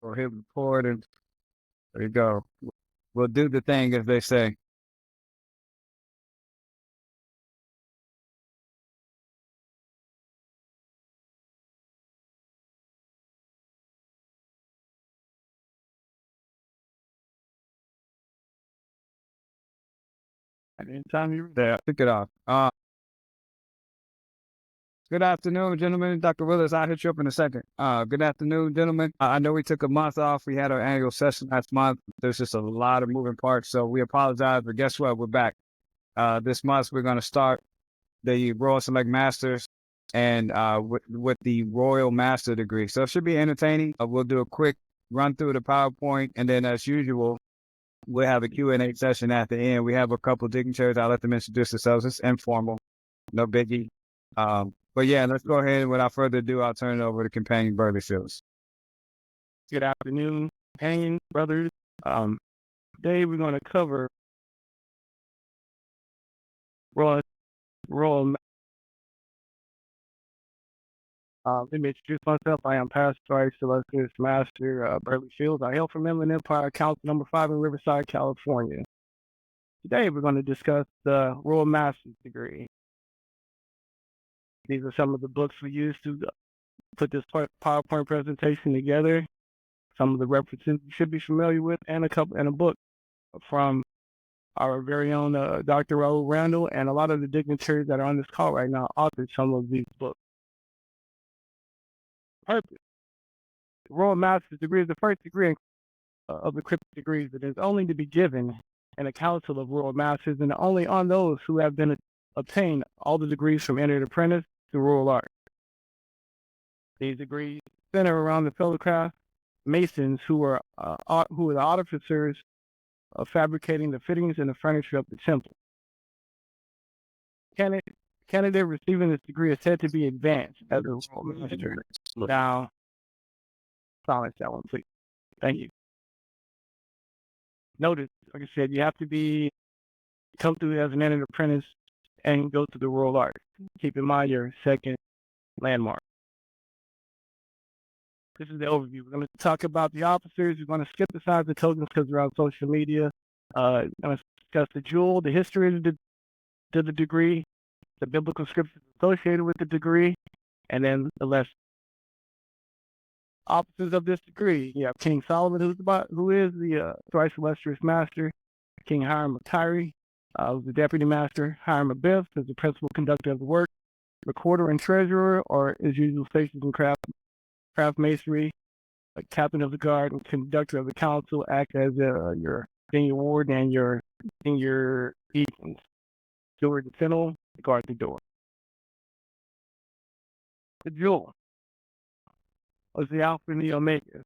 Or hit record and there you go. We'll do the thing, as they say. Anytime you're there, pick it off. Good afternoon, gentlemen. Dr. Willis, I'll hit you up in a second. Good afternoon, gentlemen. I know we took a month off. We had our annual session last month. There's just a lot of moving parts, so we apologize, but guess what? We're back. This month, we're going to start the Royal Select Masters and with the Royal Master degree. So it should be entertaining. We'll do a quick run through the PowerPoint, and then as usual, we'll have a Q&A session at the end. We have a couple of dignitaries. I'll let them introduce themselves. It's informal, no biggie. But yeah, let's go ahead. Without further ado, I'll turn it over to Companion Burley Fields. Good afternoon, companion brothers. Today we're going to cover Royal. Let me introduce myself. I am Pastor Celestius Master Burley Fields. I hail from Inland Empire Council number 5 in Riverside, California. Today we're going to discuss the Royal Master's degree. These are some of the books we use to put this PowerPoint presentation together. Some of the references you should be familiar with, and a book from our very own Dr. Raul Randle, and a lot of the dignitaries that are on this call right now authored some of these books. Purpose. The Royal Master's degree is the first degree of the cryptic degrees that is only to be given in a council of Royal Masters, and only on those who have been obtained all the degrees from entered apprentice to Royal Art. These degrees center around the fellowcraft masons who are the artificers of fabricating the fittings and the furniture of the temple. Candidate receiving this degree is said to be advanced as a Royal Master. Now, silence that one, please. Thank you. Notice, like I said, you have to come through as an entered apprentice and go to the Royal Art. Keep in mind your second landmark. This is the overview. We're going to talk about the officers. We're going to skip the size of the tokens because we're on social media. I'm going to discuss the jewel, the history of the degree, the biblical scriptures associated with the degree, and then the lesson. Officers of this degree, you have King Solomon, who is the thrice illustrious master, King Hiram of Tyre, who's the deputy master, Hiram of Biff is the principal conductor of the work, recorder and treasurer, or as usual, stations and craft masonry, captain of the guard and conductor of the council, act as your senior ward and your senior deacons. Steward and sentinel, guard the door. The jewel was the Alpha and the Omega.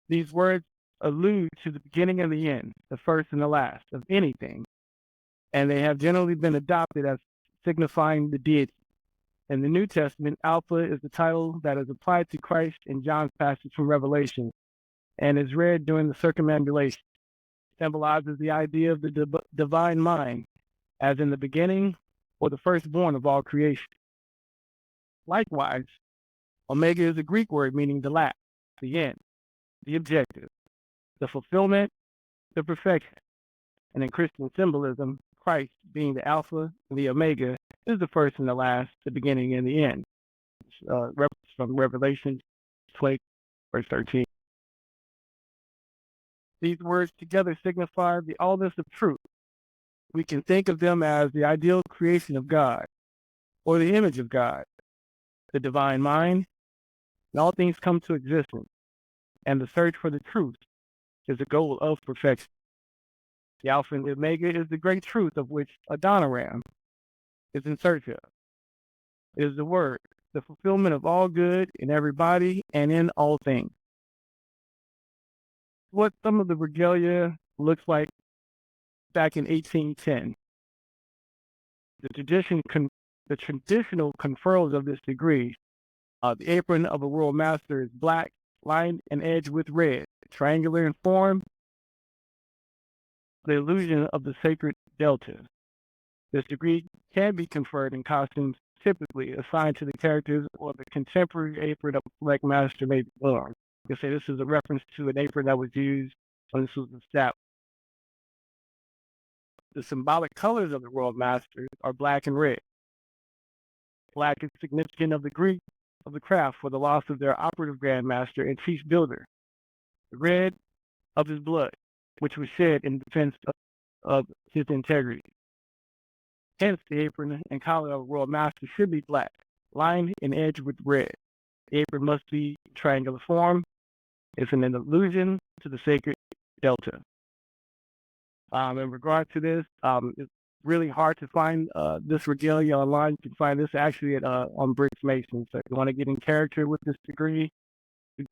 These words allude to the beginning and the end, the first and the last of anything, and they have generally been adopted as signifying the deity. In the New Testament, Alpha is the title that is applied to Christ in John's passage from Revelation and is read during the circumambulation. It symbolizes the idea of the divine mind, as in the beginning or the firstborn of all creation. Likewise, Omega is a Greek word meaning the last, the end, the objective, the fulfillment, the perfection. And in Christian symbolism, Christ being the Alpha and the Omega is the first and the last, the beginning and the end. Reference from Revelation 20, verse 13. These words together signify the allness of truth. We can think of them as the ideal creation of God, or the image of God, the divine mind, and all things come to existence, and the search for the truth is the goal of perfection. The Alpha and the Omega is the great truth of which Adoniram is in search of. It is the word, the fulfillment of all good in everybody and in all things. What some of the Regalia looks like back in 1810. The traditional conferrals of this degree, the apron of a Royal Master is black, lined and edged with red, triangular in form, the illusion of the sacred delta. This degree can be conferred in costumes typically assigned to the characters or the contemporary apron of a select master may be worn. You can say this is a reference to an apron that was used when this was established. The symbolic colors of the royal masters are black and red. Black is significant of the Greek of the craft for the loss of their operative grandmaster and chief builder. The red of his blood, which was shed in defense of his integrity. Hence, the apron and collar of a royal master should be black, lined and edged with red. The apron must be triangular form. It's an allusion to the sacred delta. In regard to this, it's really hard to find this regalia online. You can find this actually on Bricks Mason. So if you want to get in character with this degree,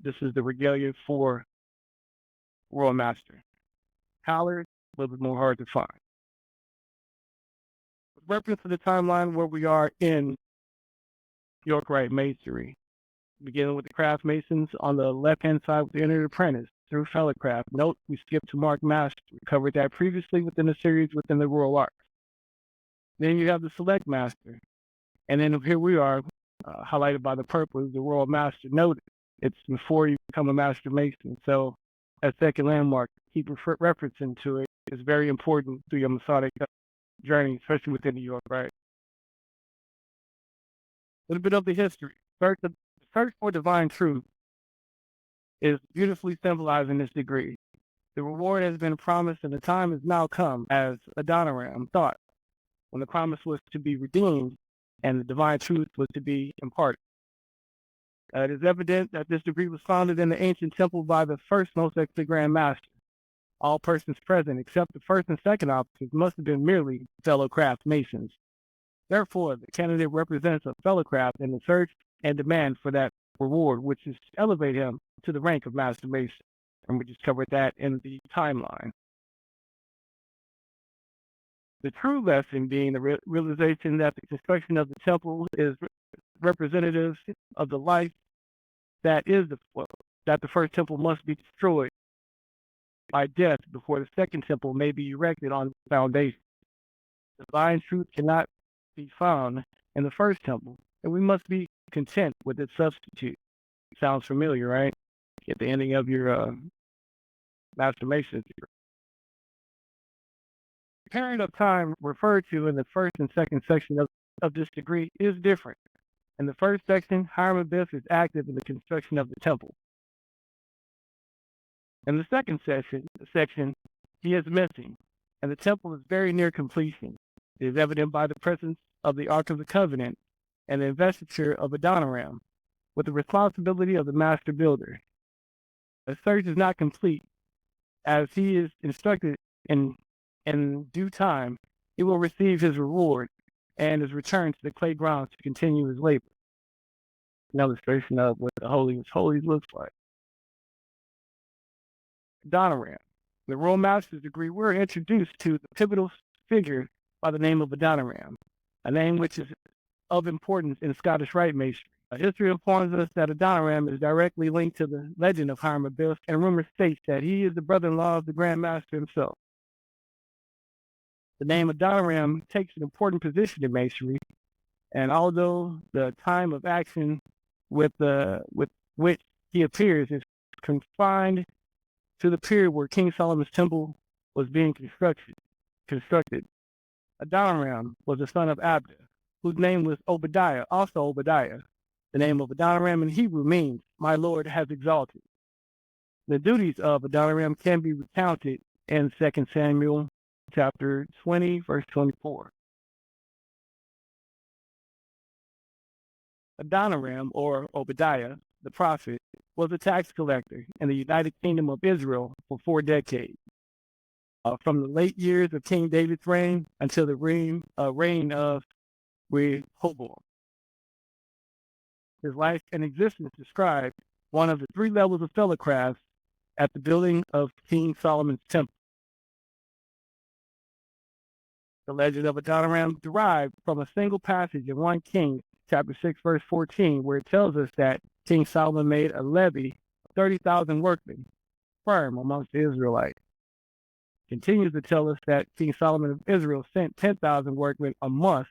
this is the regalia for Royal Master. Collar, a little bit more hard to find. With reference to the timeline where we are in York Rite Masonry, beginning with the craft masons on the left-hand side with the entered apprentice through fellowcraft. Note, we skipped to Mark Master. We covered that previously within the series within the Royal Arts. Then you have the Select Master. And then here we are, highlighted by the purple, the Royal Master. Noted, it's before you become a Master Mason. So, as second landmark, keep referencing to it. It's very important through your Masonic journey, especially within New York, right? A little bit of the history. First, the search for divine truth is beautifully symbolized in this degree. The reward has been promised and the time has now come, as Adoniram thought, when the promise was to be redeemed and the divine truth was to be imparted. It is evident that this degree was founded in the ancient temple by the first most excellent Grand Master. All persons present, except the first and second officers, must have been merely fellow craft masons. Therefore, the candidate represents a fellow craft in the search and demand for that reward, which is to elevate him to the rank of Master Mason. And we just covered that in the timeline. The true lesson being the realization that the construction of the temple is representative of the life that is that the first temple must be destroyed by death before the second temple may be erected on the foundation. Divine truth cannot be found in the first temple, and we must be content with its substitute. Sounds familiar, right? At the ending of your Master Mason. The period of time referred to in the first and second section of this degree is different. In the first section, Hiram Abiff is active in the construction of the temple. In the second section, he is missing, and the temple is very near completion. It is evident by the presence of the Ark of the Covenant and the investiture of Adoniram, with the responsibility of the master builder. The search is not complete, as he is instructed in due time, he will receive his reward and is returned to the clay ground to continue his labor. An illustration of what the Holy of Holies looks like. Adoniram. The Royal Master's degree, we're introduced to the pivotal figure by the name of Adoniram, a name which is of importance in Scottish Rite Masonry. History informs us that Adoniram is directly linked to the legend of Hiram Abiff, and rumor states that he is the brother-in-law of the Grand Master himself. The name Adoniram takes an important position in Masonry, and although the time of action with which he appears is confined to the period where King Solomon's temple was being constructed, Adoniram was the son of Abda, whose name was Obadiah, also Obadiah. The name of Adoniram in Hebrew means, "My Lord has exalted." The duties of Adoniram can be recounted in 2 Samuel chapter 20, verse 24. Adoniram, or Obadiah, the prophet, was a tax collector in the United Kingdom of Israel for 4 decades. From the late years of King David's reign until the reign of Rehoboam. His life and existence describe one of the 3 levels of fellowcraft at the building of King Solomon's temple. The legend of Adoniram derived from a single passage in 1 Kings chapter 6, verse 14, where it tells us that King Solomon made a levy of 30,000 workmen firm amongst the Israelites. Continues to tell us that King Solomon of Israel sent 10,000 workmen a month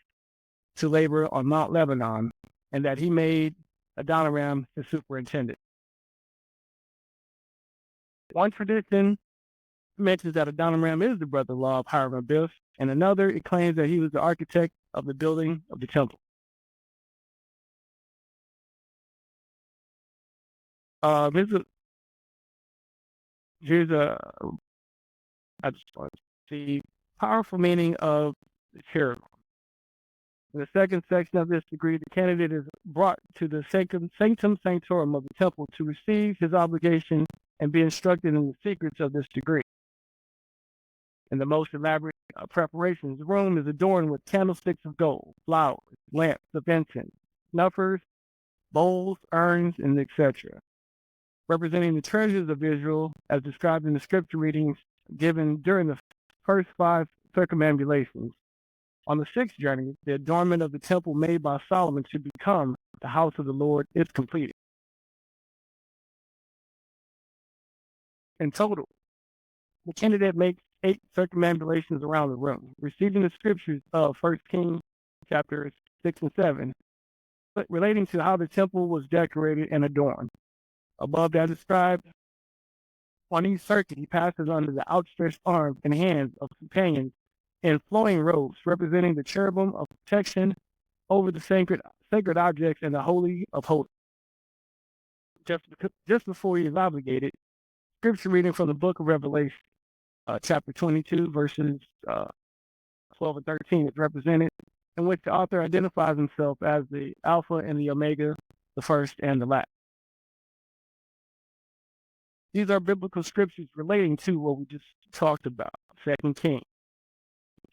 to labor on Mount Lebanon, and that he made Adoniram his superintendent. One tradition mentions that Adoniram is the brother-in-law of Hiram Abiff, and another, it claims that he was the architect of the building of the temple. Here's I just want to see powerful meaning of the cherubim. In the second section of this degree, the candidate is brought to the sanctum sanctorum of the temple to receive his obligation and be instructed in the secrets of this degree. In the most elaborate preparations, the room is adorned with candlesticks of gold, flowers, lamps of incense, snuffers, bowls, urns, and etc., representing the treasures of Israel as described in the scripture readings given during the first 5 circumambulations. On the 6th journey, the adornment of the temple made by Solomon to become the house of the Lord is completed. In total, the candidate makes 8 circumambulations around the room, receiving the scriptures of 1 Kings chapters 6 and 7, relating to how the temple was decorated and adorned. Above that described, on each circuit, he passes under the outstretched arms and hands of companions in flowing robes, representing the cherubim of protection over the sacred objects and the Holy of Holies. Just before he is obligated, scripture reading from the book of Revelation, chapter 22, verses 12 and 13 is represented, in which the author identifies himself as the Alpha and the Omega, the first and the last. These are biblical scriptures relating to what we just talked about. 2 Kings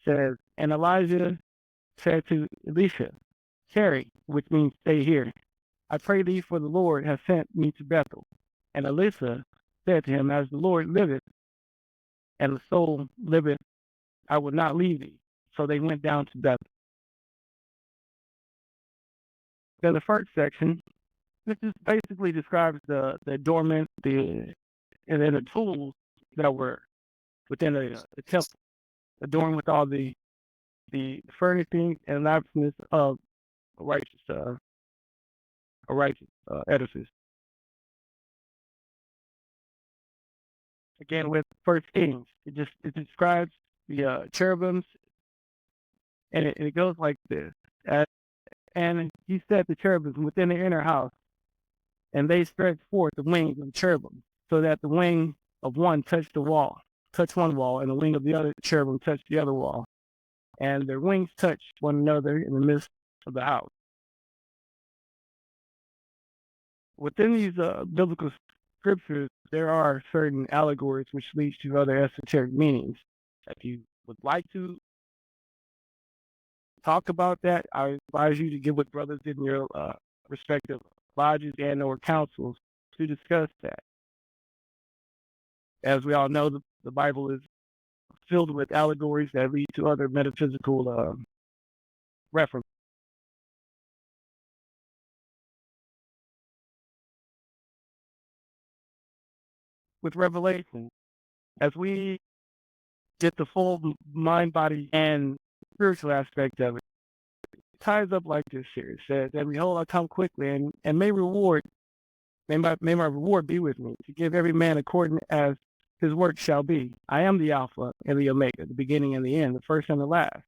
says, and Elijah said to Elisha, tarry, which means stay here. I pray thee, for the Lord has sent me to Bethel. And Elisha said to him, as the Lord liveth, and the soul liveth, I will not leave thee. So they went down to Bethel. Then the first section, this just basically describes the adornment, and then the tools that were within the temple, adorned with all the furnishing and elaborateness of a righteous edifice. Again, with 1 Kings, it describes the cherubims, and it goes like this. And he set the cherubims within the inner house, and they stretched forth the wings of the cherubim, so that the wing of one touched one wall, and the wing of the other cherubim touched the other wall. And their wings touched one another in the midst of the house. Within these biblical scriptures, there are certain allegories which lead to other esoteric meanings. If you would like to talk about that, I advise you to get with brothers in your respective lodges and or councils to discuss that. As we all know, the Bible is filled with allegories that lead to other metaphysical references. With Revelation, as we get the full mind, body, and spiritual aspect of it, it ties up like this here. It says, and behold, I come quickly, and may my reward be with me, to give every man according as his work shall be. I am the Alpha and the Omega, the beginning and the end, the first and the last.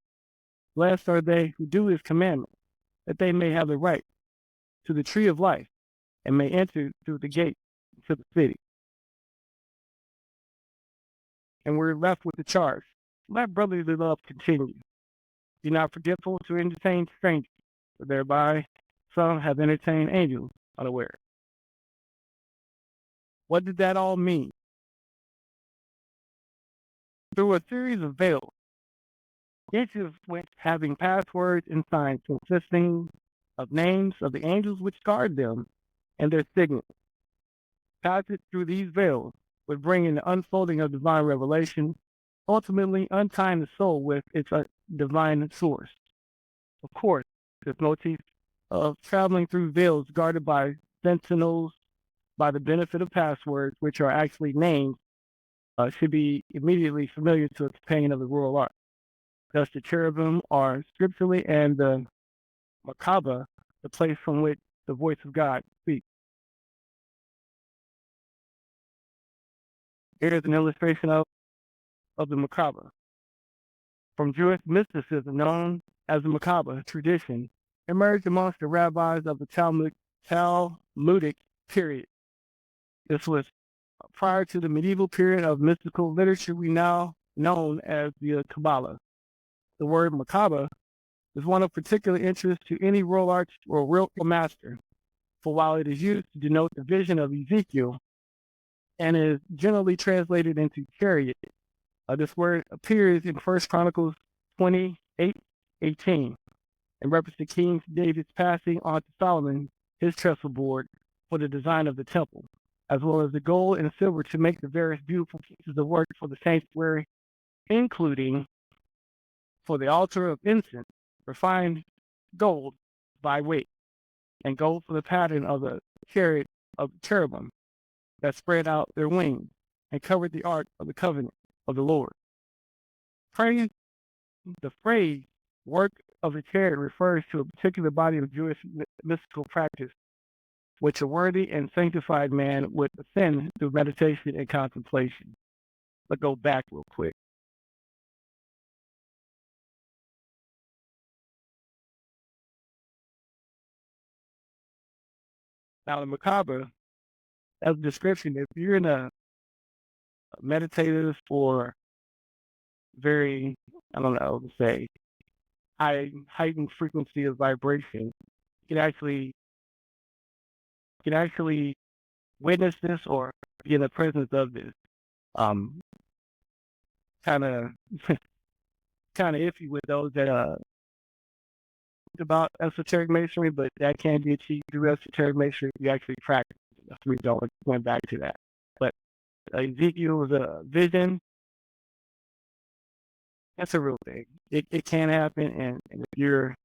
Blessed are they who do his commandments, that they may have the right to the tree of life, and may enter through the gate to the city. And we're left with the charge. Let brotherly love continue. Be not forgetful to entertain strangers, for thereby some have entertained angels unaware. What did that all mean? Through a series of veils, each of which having passwords and signs consisting of names of the angels which guard them and their signals. Passage through these veils would bring in the unfolding of divine revelation, ultimately untying the soul with its divine source. Of course, this motif of traveling through veils guarded by sentinels by the benefit of passwords, which are actually names, should be immediately familiar to a companion of the royal art. Thus, the cherubim are scripturally, and the Merkabah, the place from which the voice of God speaks. Here is an illustration of the Merkabah. From Jewish mysticism known as the Merkabah tradition, emerged amongst the rabbis of the Talmudic period. This was prior to the medieval period of mystical literature we now known as the Kabbalah. The word Merkabah is one of particular interest to any royal arch or royal master, for while it is used to denote the vision of Ezekiel and is generally translated into chariot, this word appears in 1 Chronicles 28:18 in reference to King David's passing on to Solomon his trestle board for the design of the temple, as well as the gold and silver to make the various beautiful pieces of work for the sanctuary, including for the altar of incense, refined gold by weight, and gold for the pattern of the chariot of cherubim that spread out their wings and covered the ark of the covenant of the Lord. The phrase work of the chariot refers to a particular body of Jewish mystical practice, which a worthy and sanctified man would ascend through meditation and contemplation. Let's go back real quick. Now, the Merkabah, as a description, if you're in a meditative or very, I don't know, say, heightened frequency of vibration, you can actually witness this or be in the presence of this. Kind of iffy with those that about esoteric masonry, but that can be achieved through esoteric masonry if you actually practice it. That's the reason I went back to that. But Ezekiel was a vision. That's a real thing. It can happen, and if you're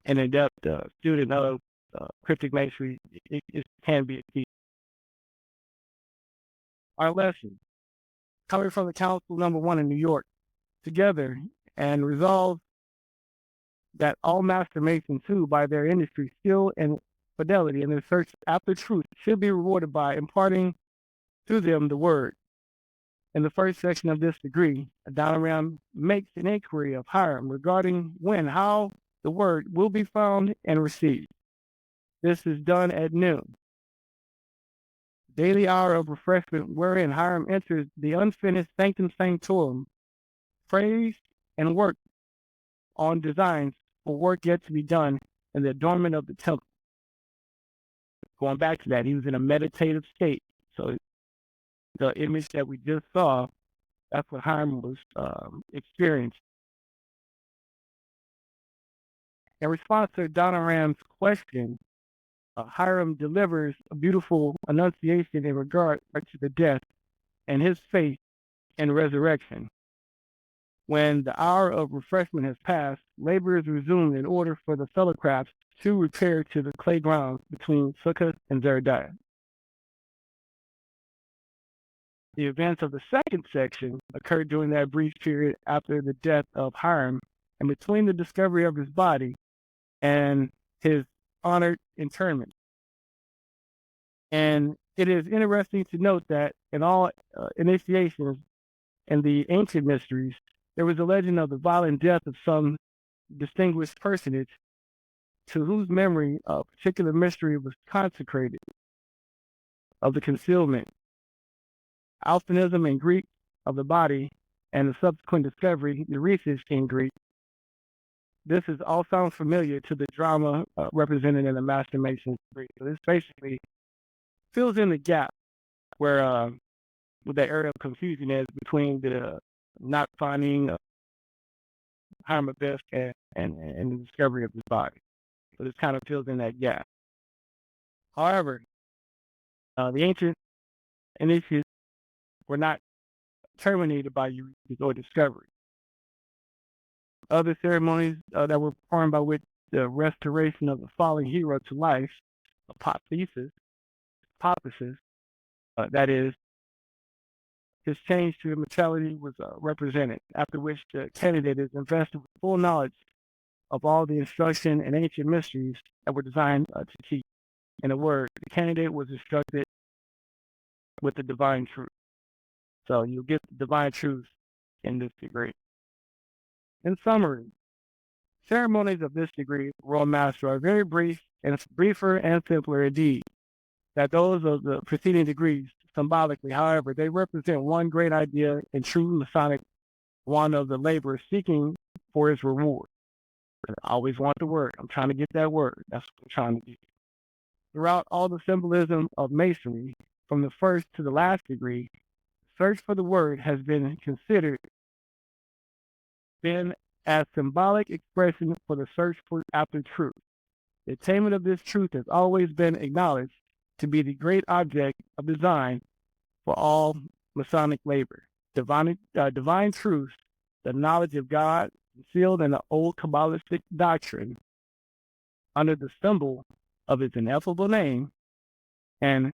an adept student of cryptic masonry, it can be achieved. Our lesson, coming from the Council Number 1 in New York, together and resolve that all master masons who, by their industry, skill, and fidelity in their search after truth, should be rewarded by imparting to them the word. In the first section of this degree, Adoniram makes an inquiry of Hiram regarding when, how the word will be found and received. This is done at noon. Daily hour of refreshment wherein Hiram enters the unfinished Sanctum Sanctorum, prays and work on designs for work yet to be done in the adornment of the temple. Going back to that, he was in a meditative state. So the image that we just saw, that's what Hiram was experiencing. In response to Adoniram's question, Hiram delivers a beautiful annunciation in regard to the death and his faith in resurrection. When the hour of refreshment has passed, labor is resumed in order for the fellow crafts to repair to the clay grounds between Sukkot and Zeradiah. The events of the second section occurred during that brief period after the death of Hiram and between the discovery of his body and his honored interment. And it is interesting to note that in all initiations in the ancient mysteries, there was a legend of the violent death of some distinguished personage to whose memory a particular mystery was consecrated, of the concealment, alphinism in Greek of the body, and the subsequent discovery, neuresis in Greek. This is all sounds familiar to the drama represented in the Master Mason's Greek. So this basically fills in the gap where with that area of confusion is between the not finding Hiram Abisk and the discovery of his body. So this kind of fills in that gap. However, the ancient initiates were not terminated by euresis or discovery. Other ceremonies that were performed by which the restoration of the fallen hero to life, apotheosis, that is, his change to immortality was represented, after which the candidate is invested with full knowledge of all the instruction and ancient mysteries that were designed to teach. In a word, the candidate was instructed with the divine truth. So you'll get the divine truth in this degree. In summary, ceremonies of this degree, Royal Master, are very brief and briefer and simpler indeed that those of the preceding degrees symbolically. However, they represent one great idea in true Masonic, one of the laborers seeking for his reward. I always want the word. I'm trying to get that word. That's what I'm trying to do. Throughout all the symbolism of Masonry, from the first to the last degree, search for the word has been considered as symbolic expression for the search after truth. The attainment of this truth has always been acknowledged to be the great object of design for all Masonic labor. Divine truth, the knowledge of God, concealed in the old Kabbalistic doctrine under the symbol of its ineffable name and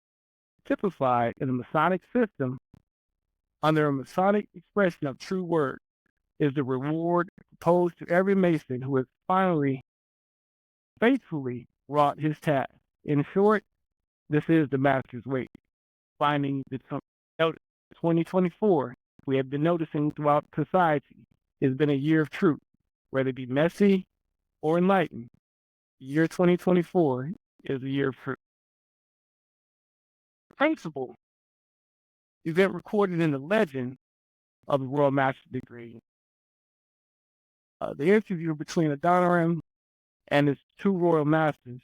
typified in the Masonic system under a Masonic expression of true word, is the reward proposed to every Mason who has finally faithfully wrought his task. In short, this is the Master's way. Finding the 2024, we have been noticing throughout society, has been a year of truth, whether it be messy or enlightened. The year 2024 is a year of truth. Principle, event recorded in the legend of the Royal Master degree. The interview between Adoniram and his two Royal Masters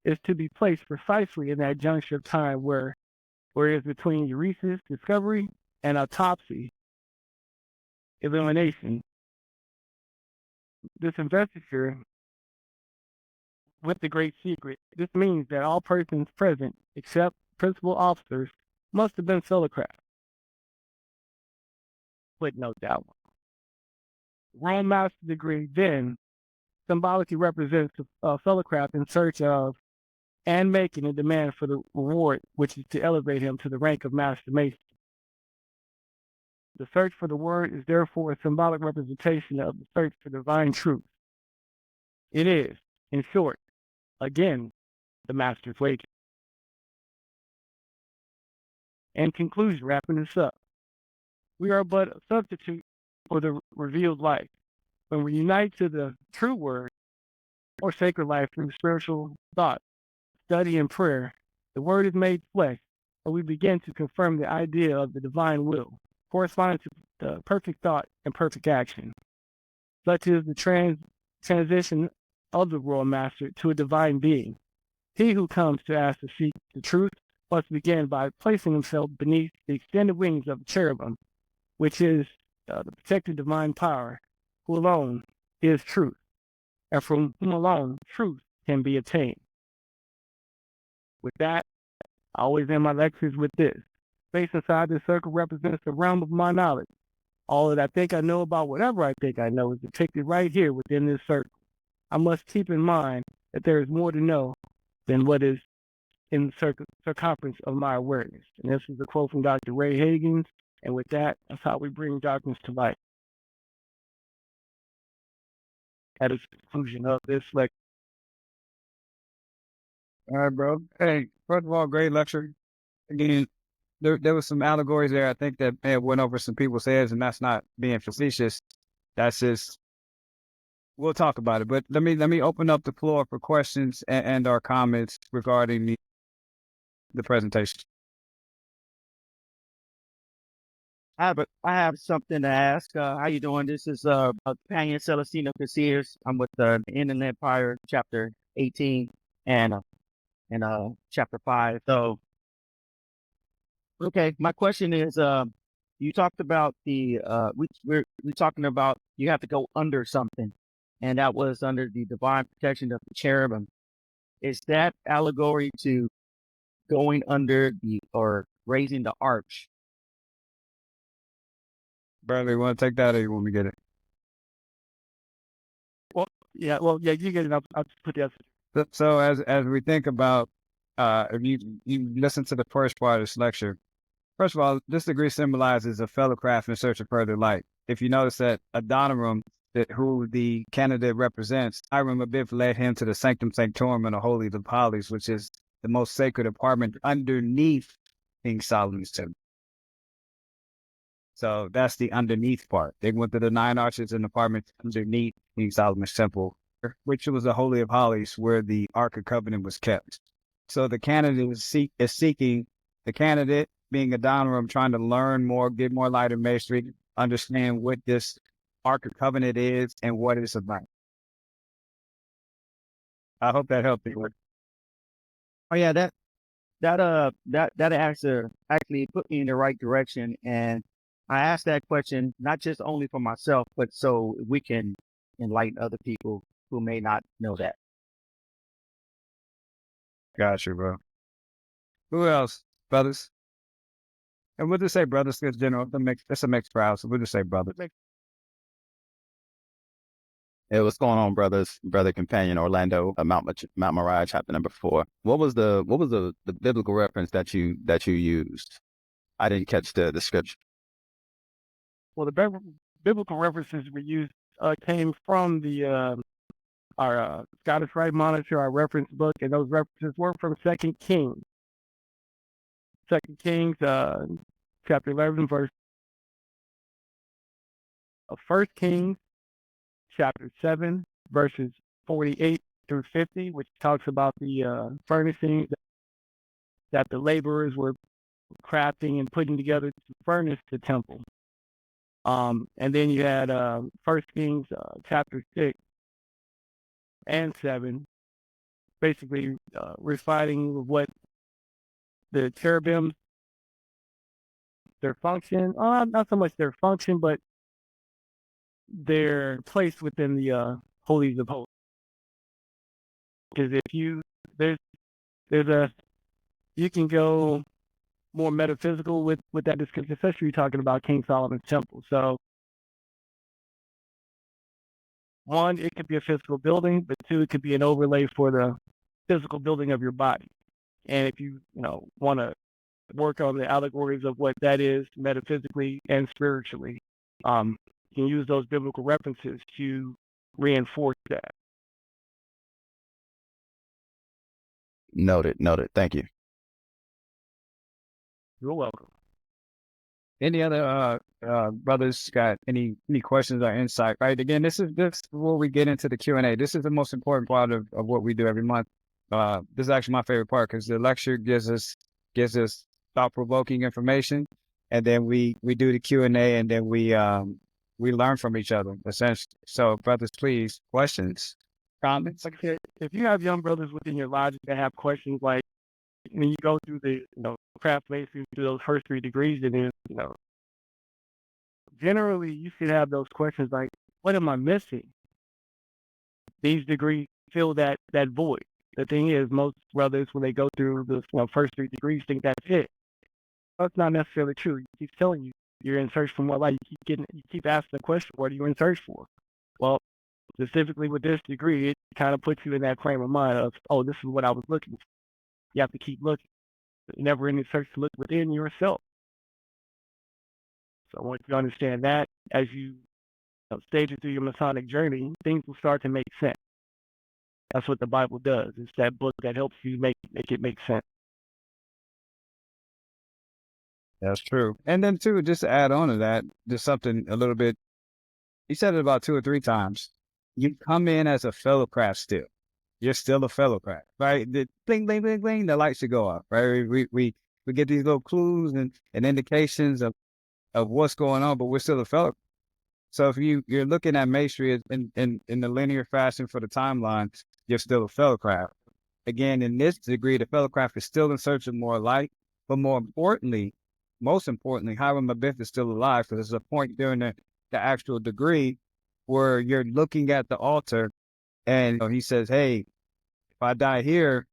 is to be placed precisely in that juncture of time where it is between Euresis, discovery, and autopsy, elimination. This investiture with the great secret. This means that all persons present, except principal officers, must have been fellowcraft. Footnote that one. Royal Master degree then symbolically represents a fellowcraft in search of and making a demand for the reward, which is to elevate him to the rank of Master Mason. The search for the word is therefore a symbolic representation of the search for divine truth. It is, in short, again, the Master's wages. In conclusion, wrapping this up, we are but a substitute for the revealed life. When we unite to the true word or sacred life through spiritual thought, study, and prayer, the word is made flesh, and we begin to confirm the idea of the divine will, corresponding to the perfect thought and perfect action. Such is the transition of the Royal Master to a divine being. He who comes to ask to seek the truth must begin by placing himself beneath the extended wings of the cherubim, which is the protected divine power, who alone is truth, and from whom alone truth can be attained. With that, I always end my lectures with this. Space inside this circle represents the realm of my knowledge. All that I think I know about whatever I think I know is depicted right here within this circle. I must keep in mind that there is more to know than what is in the circumference of my awareness. And this is a quote from Dr. Ray Higgins. And with that, that's how we bring darkness to light. That is the conclusion of this lecture. All right, bro. Hey, first of all, great lecture. Again, there was some allegories there. I think that may have went over some people's heads, and that's not being facetious. That's just, we'll talk about it. But let me open up the floor for questions and our comments regarding the presentation. I have something to ask. How you doing? This is Companion Celestino Casillas. I'm with the Inland Empire, chapter 18 and chapter 5. So, okay, my question is, you talked about we're talking about you have to go under something, and that was under the divine protection of the cherubim. Is that allegory to going under or raising the arch? Bradley, you want to take that, or you want me to get it? Well, yeah, you get it. I'll just put that. So as we think about, if you listen to the first part of this lecture, first of all, this degree symbolizes a fellow craft in search of further light. If you notice that Adoniram, who the candidate represents, Hiram Abiff led him to the Sanctum Sanctorum and the Holy of Holies, which is the most sacred apartment underneath King Solomon's temple. So that's the underneath part. They went to the 9 arches and apartments underneath King Solomon's temple, which was the Holy of Holies, where the Ark of Covenant was kept. So the candidate is seeking, the candidate being Adoniram, trying to learn more, get more light in masonry, understand what this Ark of Covenant is and what it's about. I hope that helped you. Oh yeah, that answer actually put me in the right direction. And I asked that question not just only for myself, but so we can enlighten other people who may not know that. Gotcha, bro. Who else, brothers? And we'll just say brothers because general. It's a mixed crowd, so we'll just say brothers. Hey, what's going on, brothers? Brother companion Orlando, Mount Moriah, chapter number 4. What was the biblical reference that you used? I didn't catch the scripture. Well, the biblical references we used came from our Scottish Rite Monitor, our reference book, and those references were from 2 Kings. 2 Kings, chapter 11, verse of 1 Kings, chapter 7, verses 48 through 50, which talks about the furnishing that the laborers were crafting and putting together to furnish the temple. And then you had 1 Kings chapter 6 and 7, basically reciting what the cherubim, their function, not so much their function, but their place within the holies of holies. Because if you you can go more metaphysical with that discussion, especially you're talking about King Solomon's temple. So one, it could be a physical building, but two, it could be an overlay for the physical building of your body. And if you want to work on the allegories of what that is metaphysically and spiritually, you can use those biblical references to reinforce that. Noted. Thank you. You're welcome. Any other brothers got any questions or insight? Right. Again, this is where we get into the Q&A. This is the most important part of what we do every month. This is actually my favorite part because the lecture gives us thought-provoking information, and then we do the Q&A, and then we learn from each other essentially. So, brothers, please, questions, comments. Like I said, if you have young brothers within your lodge that have questions, like when you go through the craft masonry through those first 3 degrees, and then generally you should have those questions like, what am I missing? These degrees fill that void. The thing is, most brothers, when they go through the first 3 degrees, think that's it. That's not necessarily true. He keeps telling you you're in search for more light. You keep asking the question, what are you in search for? Well, specifically with this degree, it kind of puts you in that frame of mind of, oh, this is what I was looking for. You have to keep looking. You're never in the search to look within yourself. So once you understand that, as you stage it through your Masonic journey, things will start to make sense. That's what the Bible does. It's that book that helps you make it make sense. That's true. And then too, just to add on to that, just something a little bit. He said it about 2 or 3 times. You come in as a fellow craft still. You're still a fellow craft, right? The bling, bling, bling, bling, the lights should go off, right? We get these little clues and indications of what's going on, but we're still a fellow. So if you're looking at masonry in the linear fashion for the timeline, you're still a fellow craft. Again, in this degree, the fellow craft is still in search of more light, but most importantly, Hiram Abiff is still alive, because there's a point during the actual degree where you're looking at the altar and he says, hey, if I die here,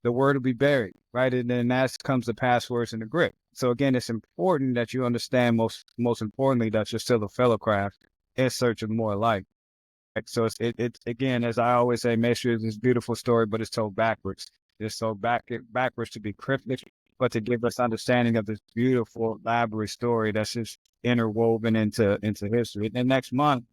the word will be buried, right? And then that comes the passwords and the grip. So again, it's important that you understand most importantly that you're still a fellow craft in search of more light. So it's again, as I always say, masonry is this beautiful story, but it's told backwards. It's told backwards to be cryptic, but to give us understanding of this beautiful, elaborate story that's just interwoven into history. And next month,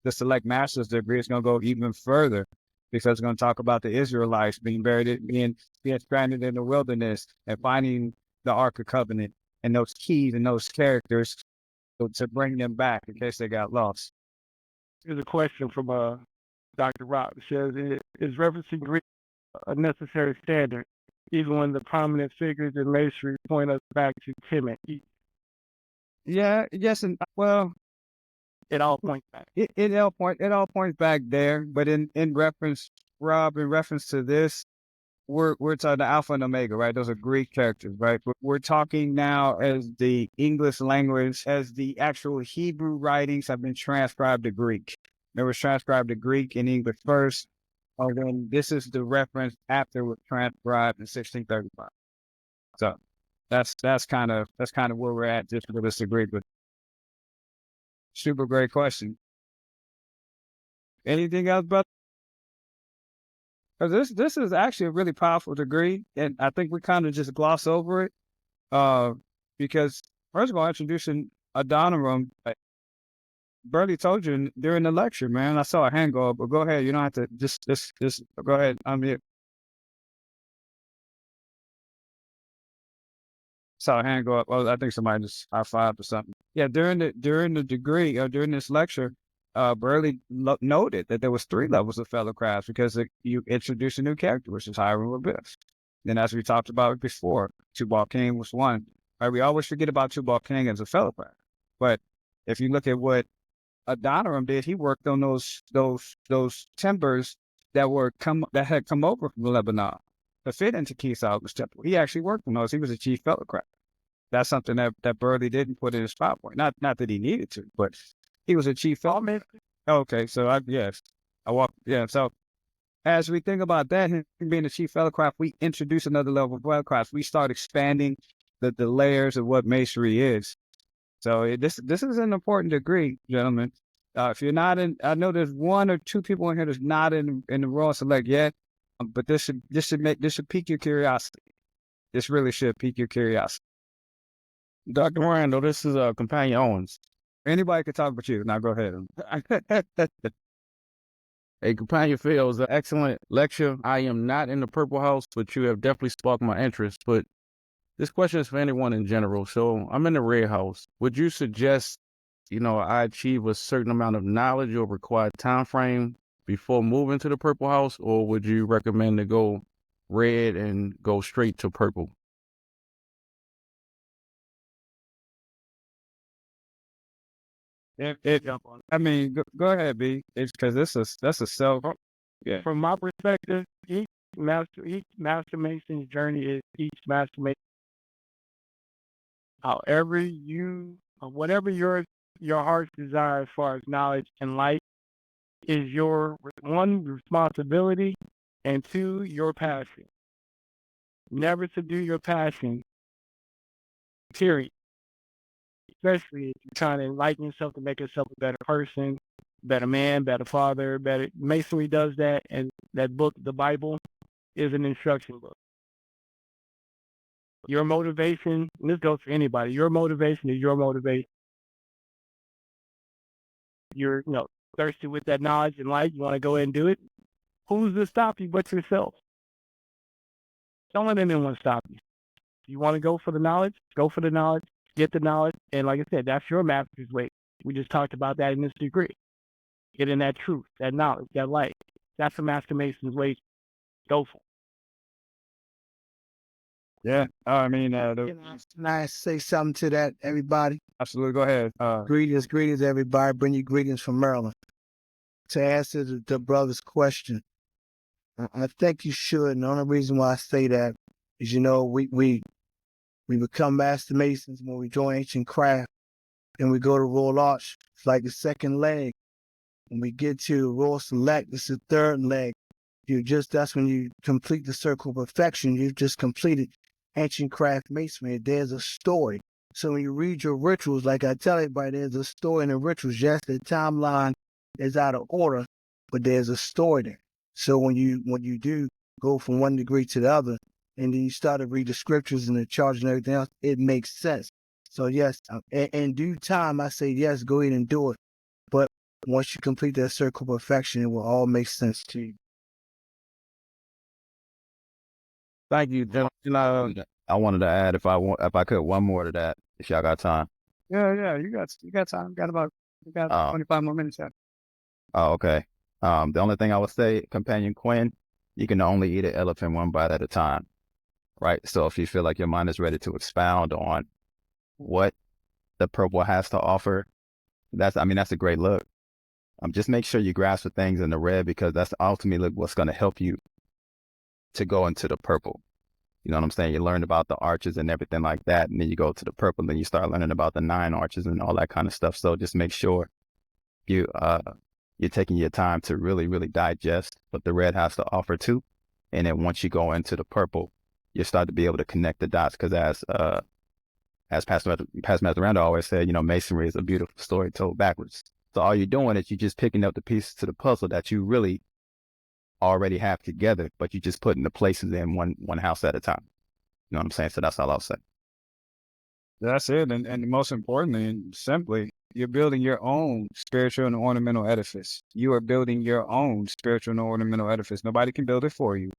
the Select Master's degree is going to go even further, because it's going to talk about the Israelites being buried, being stranded in the wilderness and finding the Ark of Covenant and those keys and those characters to bring them back in case they got lost. Here's a question from Dr. Rock. It says, is referencing Greek a necessary standard, even when the prominent figures in masonry point us back to Kemet? Yeah, yes, and well, It all points back. it all points back there. But in reference, Rob, in reference to this, we're talking the Alpha and Omega, right? Those are Greek characters, right? But we're talking now as the English language, as the actual Hebrew writings have been transcribed to Greek. They were transcribed to Greek and English first, and then this is the reference after it was transcribed in 1635. So that's kind of where we're at, just with this degree. But super great question. Anything else, brother? Because this is actually a really powerful degree, and I think we kind of just gloss over it. Because first of all, introducing Adoniram, Burley told you during the lecture, man. I saw a hand go up, but go ahead. You don't have to just go ahead. I'm here. Saw a hand go up. Oh, I think somebody just high-fived or something. Yeah, during the degree or during this lecture, Burley noted that there was 3 levels of fellow crafts because you introduce a new character, which is Hiram Abyss. Then, as we talked about before, Tubal King was one. Right? We always forget about Tubal King as a fellow craft, but if you look at what Adoniram did, he worked on those timbers that had come over from Lebanon to fit into Keith's temple. He actually worked on those. He was a chief fellow craft. That's something that Burley didn't put in his PowerPoint. Not that he needed to, but he was a chief fellow. Okay, so So as we think about that, him being a chief fellow craft, we introduce another level of fellow craft. We start expanding the layers of what masonry is. So this is an important degree, gentlemen. If you're not in, I know there's 1 or 2 people in here that's not in the Royal Select yet, but this should pique your curiosity. This really should pique your curiosity. Dr. Randle, this is Companion Owens. Anybody can talk but you. Now go ahead. Hey, Companion Phil, it was an excellent lecture. I am not in the Purple House, but you have definitely sparked my interest. But this question is for anyone in general. So I'm in the Red House. Would you suggest, I achieve a certain amount of knowledge or required time frame before moving to the Purple House, or would you recommend to go red and go straight to purple? I mean, go ahead, B. It's because that's a self. Yeah. From my perspective, each master mason's journey is each master mason. Whatever your heart's desire as far as knowledge and light is your 1, responsibility, and 2, your passion. Never subdue your passion, period. Especially if you're trying to enlighten yourself to make yourself a better person, better man, better father, better. Masonry does that, and that book, the Bible, is an instruction book. Your motivation, and this goes for anybody, your motivation is your motivation. You're, thirsty with that knowledge and light, you want to go ahead and do it. Who's to stop you but yourself? Don't let anyone stop you. If you want to go for the knowledge, get the knowledge, and like I said, that's your master's way. We just talked about that in this degree. Getting that truth, that knowledge, that light. That's the Master Mason's way. Go for it. Yeah. I mean, Can I say something to that, everybody? absolutely. Go ahead. Greetings, everybody. Bring you greetings from Maryland. To answer the brother's question, I think you should. And the only reason why I say that is, we become Master Masons when we join Ancient Craft and we go to Royal Arch. It's like the second leg. When we get to Royal Select, it's the 3rd leg. That's when you complete the circle of perfection. You've just completed Ancient Craft Masonry. There's a story. So when you read your rituals, like I tell everybody, there's a story in the rituals. Yes, the timeline is out of order, but there's a story there. So when you do go from one degree to the other, and then you start to read the scriptures and the charge and everything else, it makes sense. So yes, in due time, I say yes, go ahead and do it. But once you complete that circle of perfection, it will all make sense to you. Thank you, gentlemen. I wanted to add, if I could, one more to that, if y'all got time. Yeah, you got time. You got Oh, 25 more minutes left. oh, okay. The only thing I would say, Companion Quinn, you can only eat an elephant one bite at a time, right? So if you feel like your mind is ready to expound on what the purple has to offer, that's a great look. Just make sure you grasp the things in the red, because that's ultimately what's going to help you to go into the purple. You know what I'm saying? You learn about the arches and everything like that, and then you go to the purple, and then you start learning about the 9 arches and all that kind of stuff. So just make sure you you're taking your time to really, really digest what the red has to offer too. And then once you go into the purple, you start to be able to connect the dots, because as Pastor Master Randle always said, masonry is a beautiful story told backwards. So all you're doing is you're just picking up the pieces to the puzzle that you really already have together, but you just putting the places in one house at a time. You know what I'm saying? So that's all I'll say. That's it. And most importantly, and simply, you're building your own spiritual and ornamental edifice. You are building your own spiritual and ornamental edifice. Nobody can build it for you.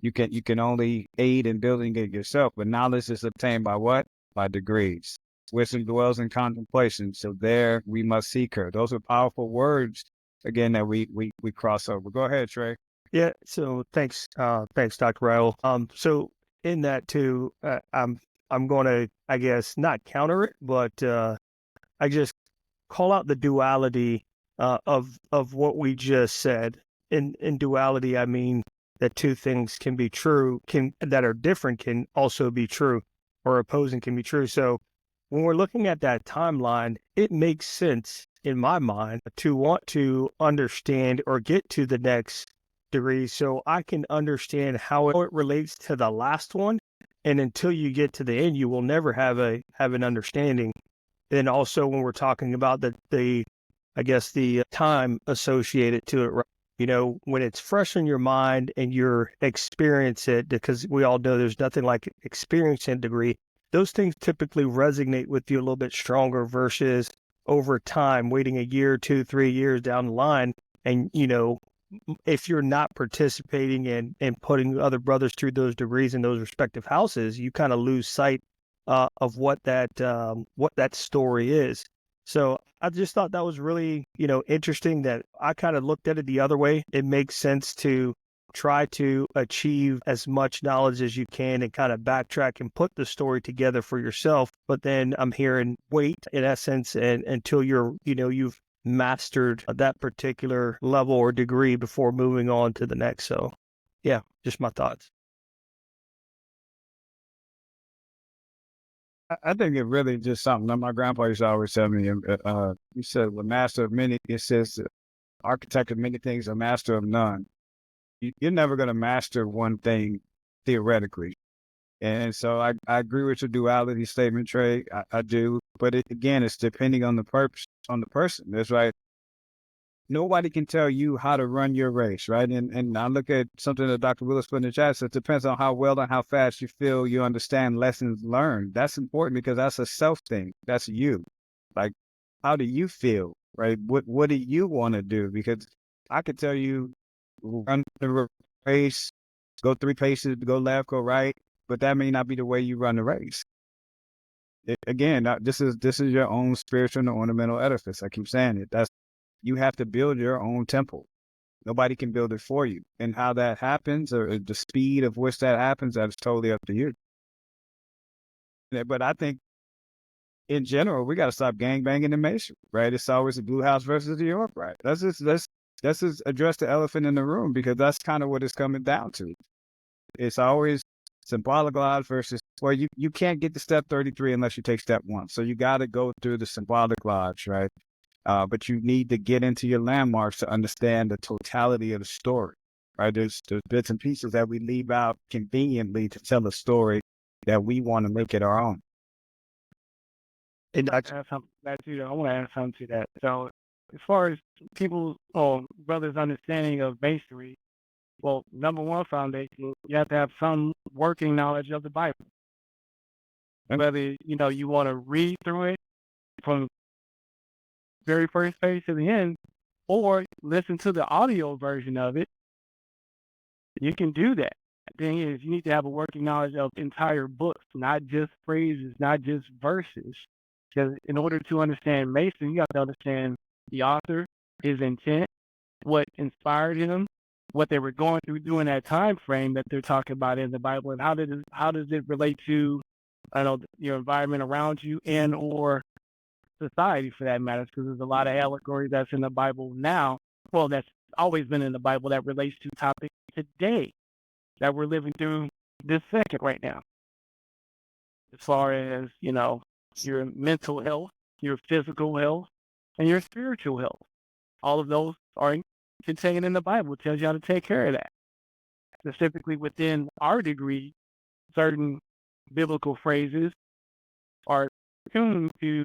You can only aid in building it yourself. But knowledge is obtained by what? By degrees. Wisdom dwells in contemplation. So there we must seek her. Those are powerful words, again, that we cross over. Go ahead, Trey. Yeah. So thanks, Dr. Raul. So in that too, I'm going to, I guess, not counter it, but I just call out the duality of what we just said. In duality, I mean that two things can be true, that are different can also be true, or opposing can be true. So when we're looking at that timeline, it makes sense in my mind to want to understand or get to the next degree so I can understand how it relates to the last one. And until you get to the end, you will never have an understanding. And also when we're talking about the time associated to it, right? When it's fresh in your mind and you're experience it, because we all know there's nothing like experience and degree, those things typically resonate with you a little bit stronger versus over time, waiting a year, 2, 3 years down the line. And, if you're not participating and putting other brothers through those degrees in those respective houses, you kind of lose sight of what that story is. So I just thought that was really, interesting, that I kind of looked at it the other way. It makes sense to try to achieve as much knowledge as you can and kind of backtrack and put the story together for yourself. But then I'm hearing wait, in essence, and until you've mastered that particular level or degree before moving on to the next. So yeah, just my thoughts. I think it really just something that my grandpa used to always tell me. He said, "The master of many," it says, "Architect of many things, a master of none." You're never going to master one thing theoretically. And so I agree with your duality statement, Trey. I do. But again, it's depending on the purpose, on the person. That's right. Nobody can tell you how to run your race, right? And I look at something that Dr. Willis put in the chat. So it depends on how well and how fast you feel you understand lessons learned. That's important because that's a self thing. That's you. Like, how do you feel, right? What do you want to do? Because I could tell you, run the race, go 3 paces, go left, go right, but that may not be the way you run the race. Again, this is your own spiritual and ornamental edifice. I keep saying it. You have to build your own temple. Nobody can build it for you. And how that happens, or the speed of which that happens, that's totally up to you. But I think in general, we got to stop gangbanging in masonry, right? It's always the blue house versus the York, right? Let's just address the elephant in the room, because that's kind of what it's coming down to. It's always symbolic lodge versus, well, you can't get to step 33 unless you take step 1. So you got to go through the symbolic lodge, right? But you need to get into your landmarks to understand the totality of the story, right? There's bits and pieces that we leave out conveniently to tell a story that we want to make it our own. And I want to add something to that. So as far as people or brothers' understanding of masonry, well, number one foundation, you have to have some working knowledge of the Bible. Whether, you want to read through it from very first page to the end, or listen to the audio version of it, you can do that. The thing is, you need to have a working knowledge of entire books, not just phrases, not just verses. Because in order to understand Mason, you have to understand the author, his intent, what inspired him, what they were going through during that time frame that they're talking about in the Bible, and how does it relate to, I don't know, your environment around you and or society for that matter, because there's a lot of allegory that's in the Bible now. Well, that's always been in the Bible that relates to topics today that we're living through this second right now. As far as, you know, your mental health, your physical health, and your spiritual health. All of those are contained in the Bible. It tells you how to take care of that. Specifically within our degree, certain biblical phrases are tuned to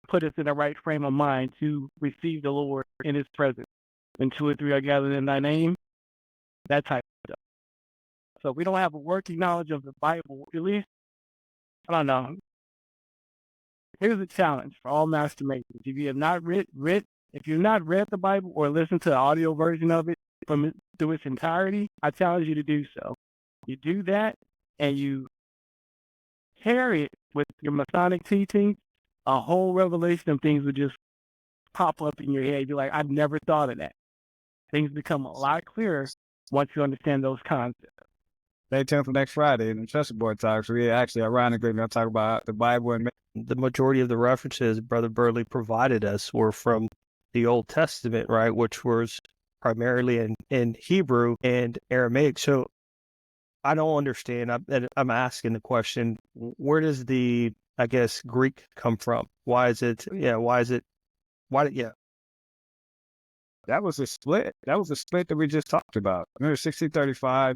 put us in the right frame of mind to receive the Lord in his presence. When 2 or 3 are gathered in thy name, that type of stuff. So if we don't have a working knowledge of the Bible, at least, I don't know. Here's a challenge for all master makers. If you have not read the Bible or listened to the audio version of it through its entirety, I challenge you to do so. You do that and you pair it with your Masonic teachings, a whole revelation of things would just pop up in your head. You're like, I've never thought of that. Things become a lot clearer once you understand those concepts. Stay tuned for next Friday in the Chester Board Talks. We actually, ironically, going to talk about the Bible and the majority of the references Brother Burley provided us were from the Old Testament, right, which was primarily in Hebrew and Aramaic. So I don't understand. I'm asking the question, where does the, I guess, Greek come from? Why is it? Yeah. Yeah. That was a split. That was a split that we just talked about. Remember, 1635,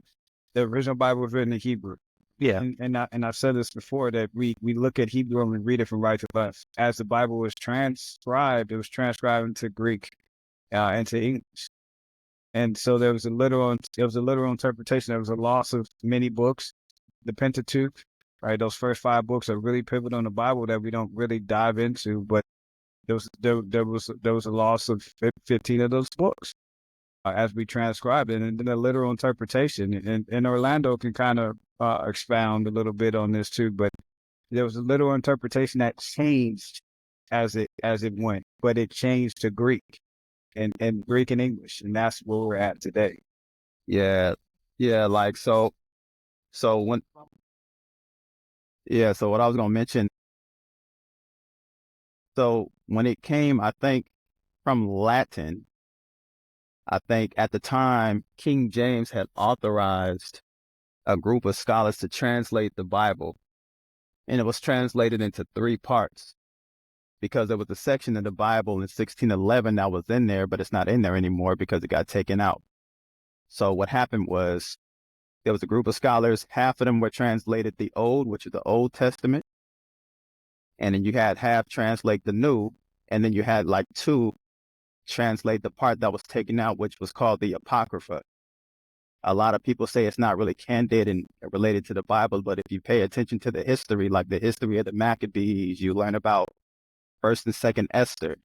the original Bible was written in Hebrew. Yeah. And I've said this before, that we look at Hebrew and we read it from right to left. As the Bible was transcribed, it was transcribed into Greek, into English. And so there was a literal interpretation. There was a loss of many books, the Pentateuch, right? Those first 5 books are really pivotal in the Bible that we don't really dive into, but there was a loss of 15 of those books as we transcribed it, and then a literal interpretation. And Orlando can kind of expound a little bit on this too, but there was a literal interpretation that changed as it went, but it changed to Greek and Greek and English, and that's where we're at today. Yeah. Like, so what I was going to mention, so when it came, I think, from Latin, I think at the time, King James had authorized a group of scholars to translate the Bible, and it was translated into 3 parts because there was a section of the Bible in 1611 that was in there, but it's not in there anymore because it got taken out. So what happened was there was a group of scholars, half of them were translated the Old, which is the Old Testament, and then you had half translate the New, and then you had like 2 translate the part that was taken out, which was called the Apocrypha. A lot of people say it's not really candid and related to the Bible, but if you pay attention to the history, like the history of the Maccabees, you learn about 1st and 2nd Esther.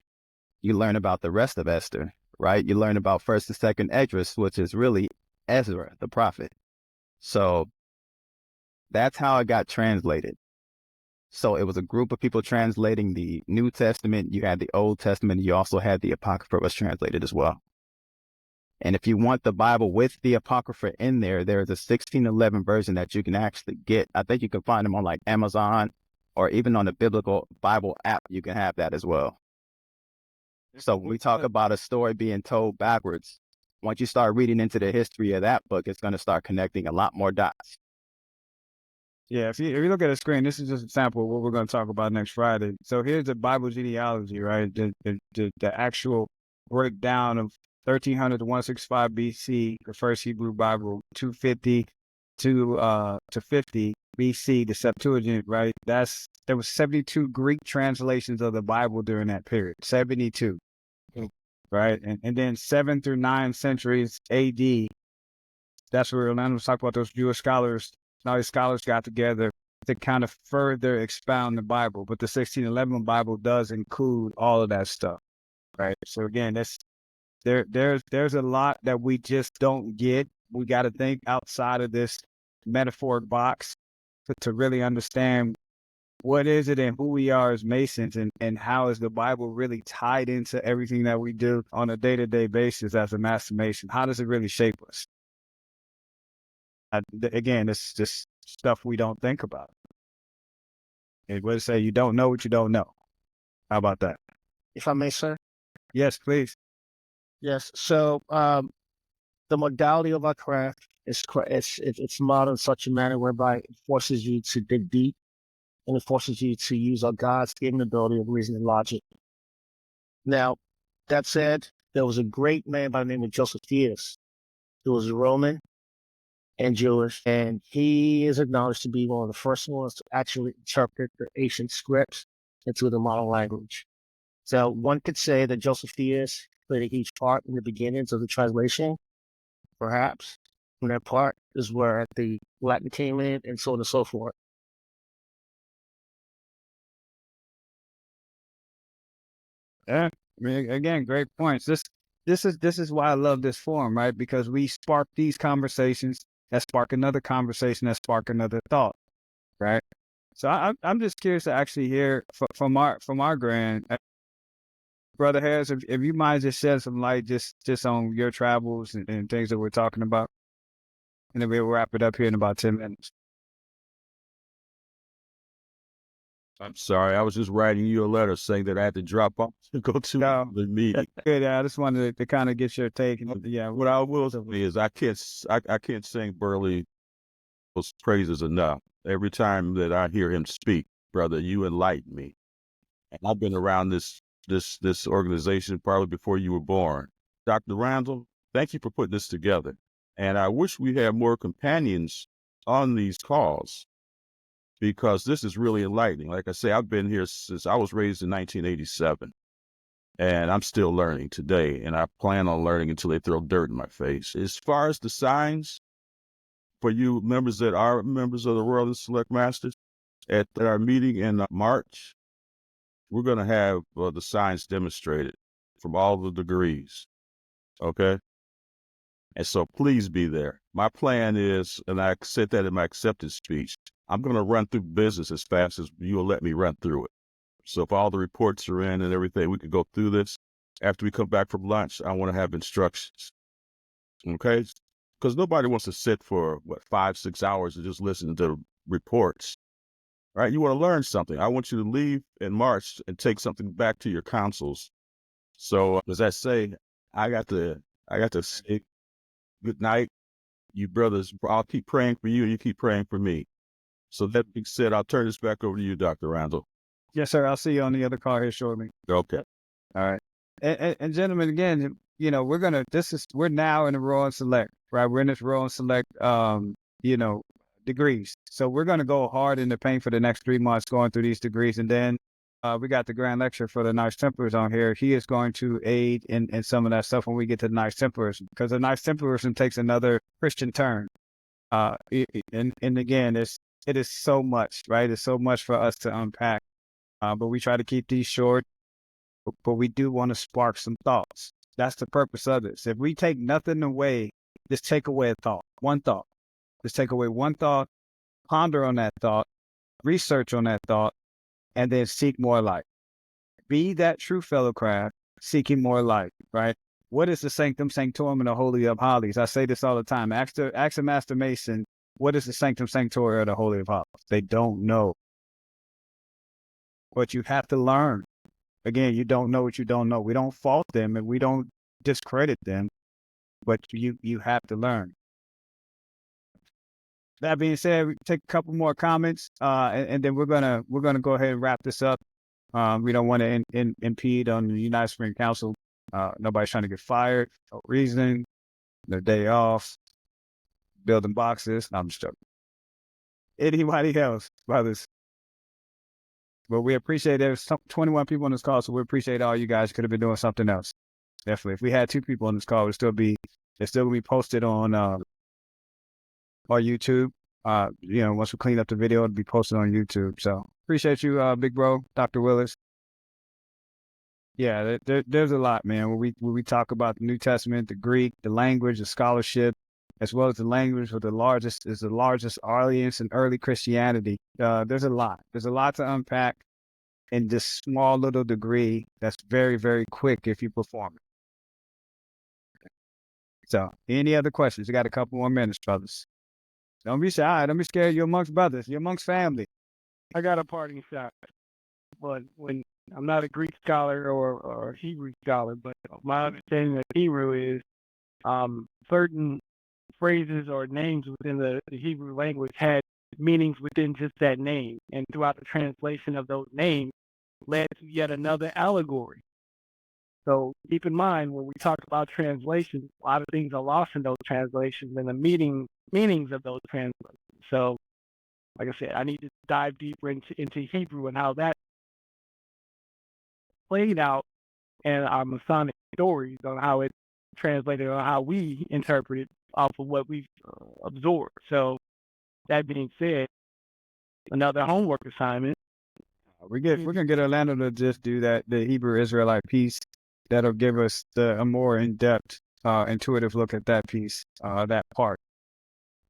You learn about the rest of Esther, right? You learn about 1st and 2nd Esdras, which is really Ezra, the prophet. So that's how it got translated. So it was a group of people translating the New Testament. You had the Old Testament. You also had the Apocrypha was translated as well. And if you want the Bible with the Apocrypha in there, there is a 1611 version that you can actually get. I think you can find them on like Amazon or even on the Biblical Bible app. You can have that as well. So when we talk about a story being told backwards, once you start reading into the history of that book, it's going to start connecting a lot more dots. Yeah, if you look at the screen, this is just a sample of what we're going to talk about next Friday. So here's the Bible genealogy, right? The actual breakdown of 1300 to 165 BC, the first Hebrew Bible, 250 to 50 BC, the Septuagint, right? There was 72 Greek translations of the Bible during that period, 72, right? And then 7 through 9 centuries AD, that's where Orlando was talking about those Jewish scholars. Now these scholars got together to kind of further expound the Bible, but the 1611 Bible does include all of that stuff, right? So again, there's a lot that we just don't get. We got to think outside of this metaphoric box to really understand what is it and who we are as Masons, and how is the Bible really tied into everything that we do on a day-to-day basis as a Master Mason? How does it really shape us? Again, it's just stuff we don't think about. It would say you don't know what you don't know. How about that? If I may, sir. Yes, please. Yes. So the modality of our craft is it's modeled in such a manner whereby it forces you to dig deep, and it forces you to use our God's given ability of reason and logic. Now, that said, there was a great man by the name of Josephus, who was Roman and Jewish, and he is acknowledged to be one of the first ones to actually interpret the ancient scripts into the modern language. So one could say that Josephus played a huge part in the beginnings of the translation, perhaps. And that part is where the Latin came in, and so on and so forth. Yeah, I mean, again, great points. This is why I love this forum, right? Because we spark these conversations that spark another conversation that spark another thought, right? So I'm just curious to actually hear from our grand brother Harris, if you mind just shed some light just on your travels and things that we're talking about, and then we'll wrap it up here in about 10 minutes. I'm sorry. I was just writing you a letter saying that I had to drop off to go to the meeting. Good. I just wanted to kind of get your take. And, What I will say is I can't sing Burley's praises enough. Every time that I hear him speak, brother, you enlighten me. And I've been around this organization probably before you were born. Dr. Randle, thank you for putting this together. And I wish we had more companions on these calls, because this is really enlightening. Like I say, I've been here since I was raised in 1987, and I'm still learning today, and I plan on learning until they throw dirt in my face. As far as the signs, for you members that are members of the Royal and Select Masters, at our meeting in March, we're going to have the signs demonstrated from all the degrees, okay? And so please be there. My plan is, and I said that in my acceptance speech, I'm going to run through business as fast as you will let me run through it. So if all the reports are in and everything, we could go through this. After we come back from lunch, I want to have instructions, okay? Because nobody wants to sit for, 5-6 hours and just listen to reports, right? You want to learn something. I want you to leave in March and take something back to your councils. So as I say, I got to say good night. You brothers, I'll keep praying for you and you keep praying for me. So that being said, I'll turn this back over to you, Dr. Randle. Yes, sir. I'll see you on the other call here shortly. Okay. All right. And gentlemen, again, we're now in the Royal and Select, right? We're in this Royal and Select, degrees. So we're going to go hard in the paint for the next 3 months going through these degrees. And then we got the Grand Lecture for the Knights Templars on here. He is going to aid in some of that stuff when we get to the Knights Templars, because the Knights Templarism takes another Christian turn. And again, it is so much, right? It's so much for us to unpack. But we try to keep these short, but we do want to spark some thoughts. That's the purpose of this. If we take nothing away, just take away a thought, one thought. Just take away one thought, ponder on that thought, research on that thought, and then seek more light. Be that true fellow craft, seeking more light, right? What is the sanctum sanctorum and the holy of holies? I say this all the time. Ask a Master Mason, what is the sanctum sanctorum of the holy of holies? They don't know. But you have to learn. Again, you don't know what you don't know. We don't fault them and we don't discredit them, but you have to learn. That being said, we take a couple more comments, and then we're gonna go ahead and wrap this up. We don't want to impede on the United Supreme Council. Nobody's trying to get fired. No reason. Their day off. Building boxes. No, I'm just joking. Anybody else, brothers? But we appreciate there's 21 people on this call, so we appreciate all you guys. Could have been doing something else. Definitely. If we had 2 people on this call, it's still gonna be posted on our YouTube. Once we clean up the video, it'll be posted on YouTube. So appreciate you, big bro, Dr. Willis. Yeah, there's a lot, man. When we talk about the New Testament, the Greek, the language, the scholarship, as well as the language with the largest audience in early Christianity. There's a lot. There's a lot to unpack in this small little degree that's very, very quick if you perform it. So, any other questions? You got a couple more minutes, brothers. Don't be shy. Don't be scared. You're amongst brothers. You're amongst family. I got a parting shot, but when I'm not a Greek scholar or Hebrew scholar, but my understanding of Hebrew is certain phrases or names within the Hebrew language had meanings within just that name, and throughout the translation of those names led to yet another allegory. So keep in mind when we talk about translations, a lot of things are lost in those translations and the meanings of those translations. So, like I said, I need to dive deeper into Hebrew and how that played out in our Masonic stories on how it translated or how we interpret it off of what we've absorbed. So, that being said, another homework assignment. We're gonna get Orlando to just do that, the Hebrew Israelite piece. That'll give us a more in-depth, intuitive look at that piece, that part.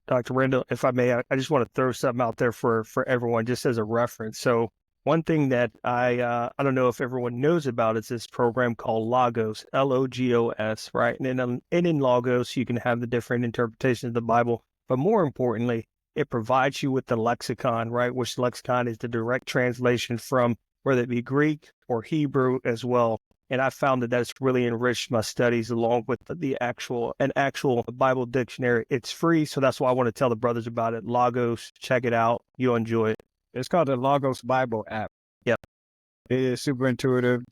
Dr. Randle, if I may, I just want to throw something out there for everyone, just as a reference. So one thing that I don't know if everyone knows about is this program called Logos, Logos, right? And in Logos, you can have the different interpretations of the Bible, but more importantly, it provides you with the lexicon, right? Which lexicon is the direct translation from whether it be Greek or Hebrew as well. And I found that that's really enriched my studies along with an actual Bible dictionary. It's free, so that's why I want to tell the brothers about it. Logos, check it out. You'll enjoy it. It's called the Logos Bible app. Yep. It is super intuitive.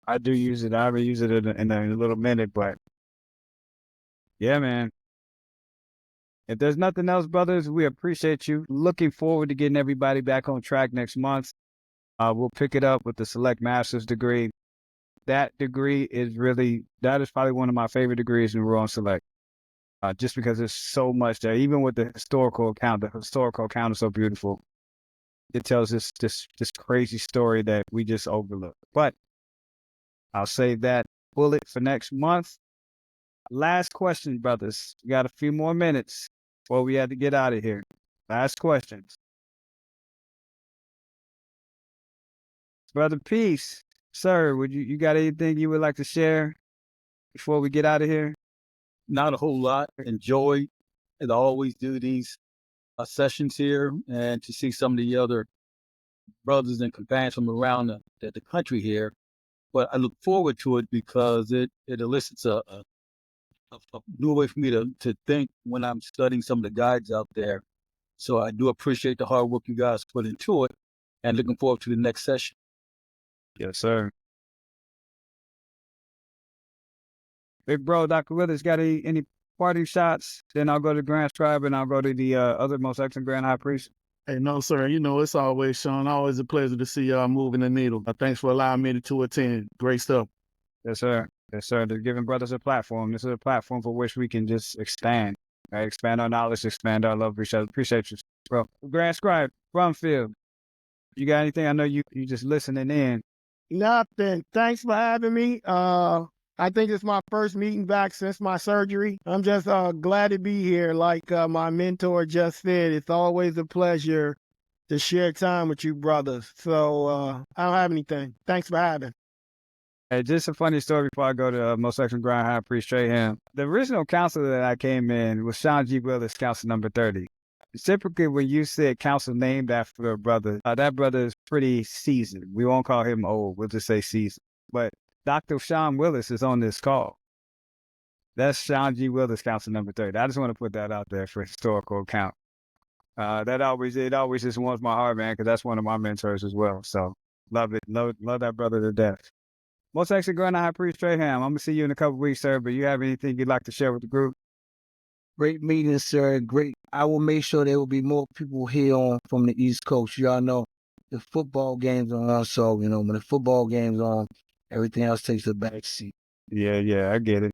I do use it. I haven't used it in a little minute, but yeah, man. If there's nothing else, brothers, we appreciate you. Looking forward to getting everybody back on track next month. We'll pick it up with the Select Master's degree. That degree is probably one of my favorite degrees in Raw and Select. Just because there's so much there, even with the historical account is so beautiful. It tells this crazy story that we just overlook. But I'll save that bullet for next month. Last question, brothers. We got a few more minutes before we had to get out of here. Last questions. Brother Peace, sir, would you got anything you would like to share before we get out of here? Not a whole lot. Enjoy, and I always do these sessions here, and to see some of the other brothers and companions from around the country here. But I look forward to it because it elicits a new way for me to think when I'm studying some of the guides out there. So I do appreciate the hard work you guys put into it, and looking forward to the next session. Yes, sir. Big bro, Dr. Withers, got any parting shots? Then I'll go to Grand Scribe and I'll go to the other most excellent Grand High Priest. Hey, no, sir. You know, it's always, Sean, always a pleasure to see y'all moving the needle. Thanks for allowing me to attend. Great stuff. Yes, sir. Yes, sir. They're giving brothers a platform. This is a platform for which we can just expand, right? Expand our knowledge, expand our love for each other. Appreciate you, bro. Grand Scribe, Brumfield, you got anything? I know you just listening in. Nothing. Thanks for having me. I think it's my first meeting back since my surgery. I'm just glad to be here. Like my mentor just said, it's always a pleasure to share time with you brothers. So I don't have anything. Thanks for having. Hey, just a funny story before I go to most excellent Grand High Priest Strahan. The original council that I came in was Sean G. Willis, council number 30. Typically, when you said council named after a brother, that brother is pretty seasoned. We won't call him old. We'll just say seasoned. But Dr. Sean Willis is on this call. That's Sean G. Willis, council number 30. I just want to put that out there for historical account. It always just warms my heart, man, because that's one of my mentors as well. So love it. Love that brother to death. Most excellent Grand High Priest Strahan, I'm going to see you in a couple weeks, sir, but you have anything you'd like to share with the group? Great meeting, sir. Great. I will make sure there will be more people here on from the East Coast. Y'all know the football games are on, so you know when the football game's on, everything else takes a back seat. Yeah, I get it.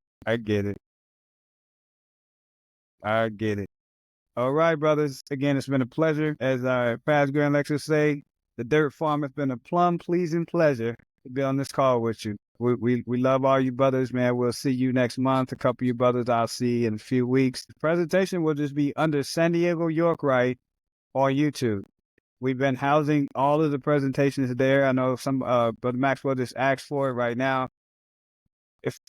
All right, brothers. Again, it's been a pleasure. As our past grand lecturers say, the dirt farm has been a plum pleasing pleasure. to be on this call with you. We love all you brothers, man. We'll see you next month. A couple of you brothers I'll see in a few weeks. The presentation will just be under San Diego Yorkright on YouTube. We've been housing all of the presentations there. I know some Brother Maxwell just asked for it right now.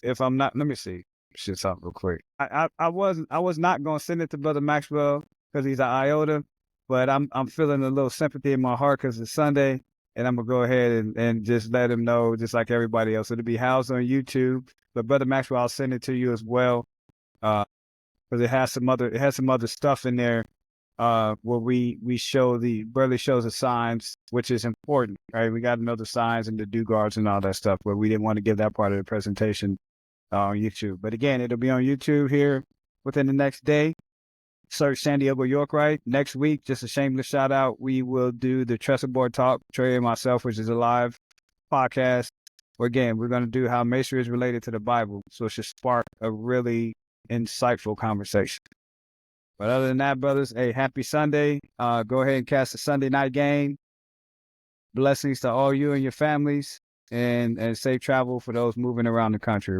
If I'm not, let me see. Shit, something real quick. I was not gonna send it to Brother Maxwell because he's an iota, but I'm feeling a little sympathy in my heart because it's Sunday, and I'm gonna go ahead and just let him know, just like everybody else. It'll be housed on YouTube, but Brother Maxwell, I'll send it to you as well, because it has some other stuff in there, where we show Burley shows the signs, which is important, right? We got to know the signs and the dugars and all that stuff, but we didn't want to give that part of the presentation on YouTube. But again, it'll be on YouTube here within the next day. Search San Diego Yorkright. Next week, just a shameless shout out, we will do the Trestle Board Talk, Trey and myself, which is a live podcast. Where again, we're going to do how masonry is related to the Bible. So it should spark a really insightful conversation. But other than that, brothers, hey, happy Sunday. Go ahead and cast a Sunday night game. Blessings to all you and your families, and safe travel for those moving around the country.